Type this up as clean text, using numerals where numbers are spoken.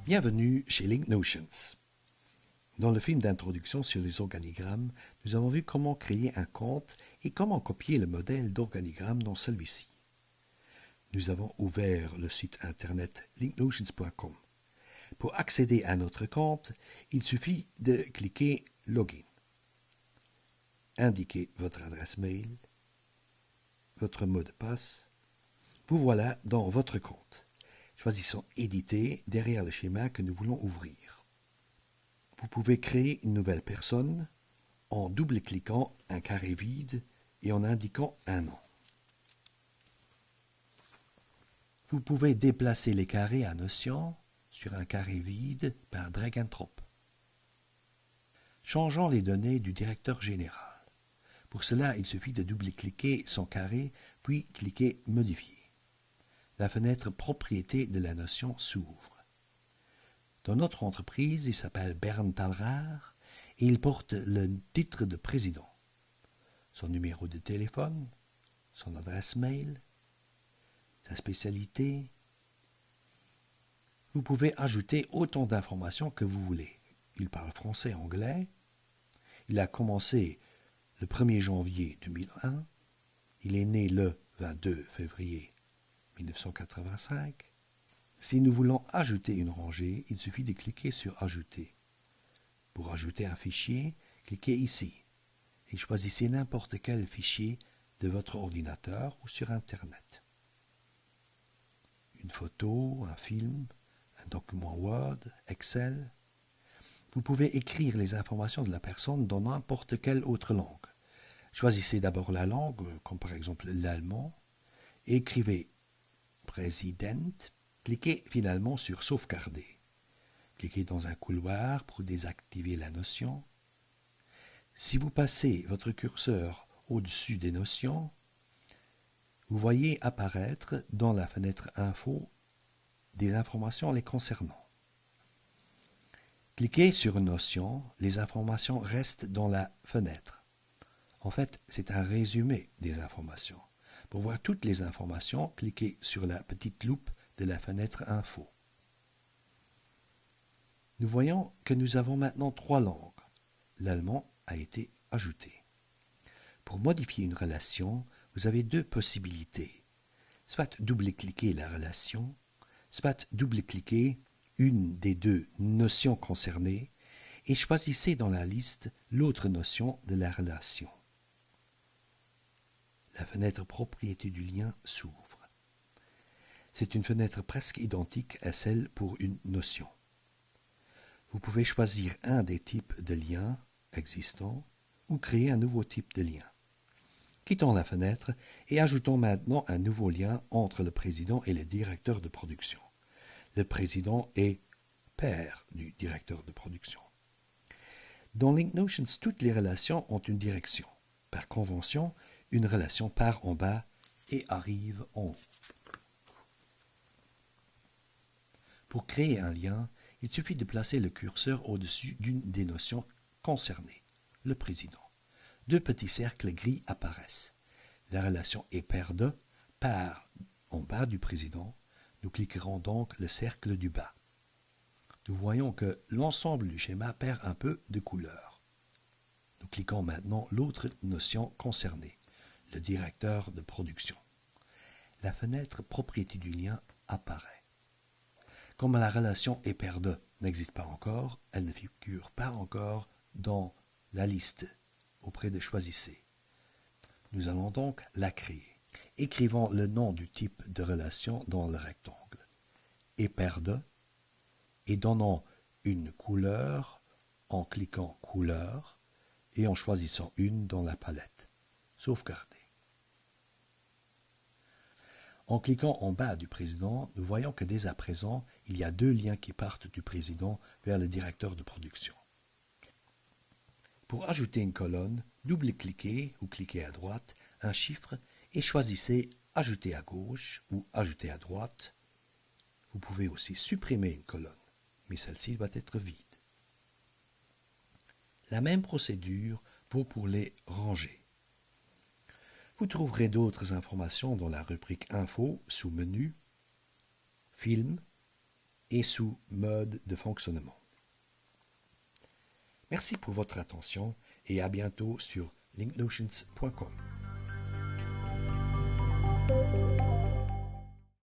Bienvenue chez LinkNotions. Dans le film d'introduction sur les organigrammes, nous avons vu comment créer un compte et comment copier le modèle d'organigramme dans celui-ci. Nous avons ouvert le site internet linknotions.com. Pour accéder à notre compte, il suffit de cliquer Login. Indiquez votre adresse mail, votre mot de passe. Vous voilà dans votre compte. Choisissons Éditer derrière le schéma que nous voulons ouvrir. Vous pouvez créer une nouvelle personne en double-cliquant un carré vide et en indiquant un nom. Vous pouvez déplacer les carrés à notion sur un carré vide par drag and drop. Changeons les données du directeur général. Pour cela, il suffit de double-cliquer son carré, puis cliquer Modifier. La fenêtre Propriétés de la notion s'ouvre. Dans notre entreprise, il s'appelle Bernd Thalrard et il porte le titre de président. Son numéro de téléphone, son adresse mail, sa spécialité. Vous pouvez ajouter autant d'informations que vous voulez. Il parle français et anglais. Il a commencé le 1er janvier 2001. Il est né le 22 février 1985. Si nous voulons ajouter une rangée, il suffit de cliquer sur Ajouter. Pour ajouter un fichier, cliquez ici et choisissez n'importe quel fichier de votre ordinateur ou sur Internet. Une photo, un film, un document Word, Excel. Vous pouvez écrire les informations de la personne dans n'importe quelle autre langue. Choisissez d'abord la langue, comme par exemple l'allemand, et écrivez Président. Cliquez finalement sur Sauvegarder. Cliquez dans un couloir pour désactiver la notion. Si vous passez votre curseur au-dessus des notions, vous voyez apparaître dans la fenêtre Info des informations les concernant. Cliquez sur une notion, les informations restent dans la fenêtre. En fait, c'est un résumé des informations. Pour voir toutes les informations, cliquez sur la petite loupe de la fenêtre Info. Nous voyons que nous avons maintenant 3 langues. L'allemand a été ajouté. Pour modifier une relation, vous avez 2 possibilités. Soit double-cliquer la relation, soit double-cliquer une des 2 notions concernées et choisissez dans la liste l'autre notion de la relation. La fenêtre Propriété du lien s'ouvre. C'est une fenêtre presque identique à celle pour une notion. Vous pouvez choisir un des types de liens existants ou créer un nouveau type de lien. Quittons la fenêtre et ajoutons maintenant un nouveau lien entre le président et le directeur de production. Le président est père du directeur de production. Dans LinkNotions, toutes les relations ont une direction. Par convention, une relation part en bas et arrive en haut. Pour créer un lien, il suffit de placer le curseur au-dessus d'une des notions concernées, le président. 2 petits cercles gris apparaissent. La relation est paire de part en bas du président. Nous cliquerons donc le cercle du bas. Nous voyons que l'ensemble du schéma perd un peu de couleur. Nous cliquons maintenant l'autre notion concernée, le directeur de production. La fenêtre Propriété du lien apparaît. Comme la relation est paire de n'existe pas encore, elle ne figure pas encore dans la liste auprès de Choisissez. Nous allons donc la créer. Écrivons le nom du type de relation dans le rectangle. Et paire de, et donnons une couleur en cliquant Couleur et en choisissant une dans la palette. Sauvegarder. En cliquant en bas du président, nous voyons que dès à présent, il y a 2 liens qui partent du président vers le directeur de production. Pour ajouter une colonne, double-cliquez ou cliquez à droite un chiffre et choisissez Ajouter à gauche ou Ajouter à droite. Vous pouvez aussi supprimer une colonne, mais celle-ci doit être vide. La même procédure vaut pour les rangées. Vous trouverez d'autres informations dans la rubrique Info sous Menu, Film et sous Mode de fonctionnement. Merci pour votre attention et à bientôt sur linknotions.com.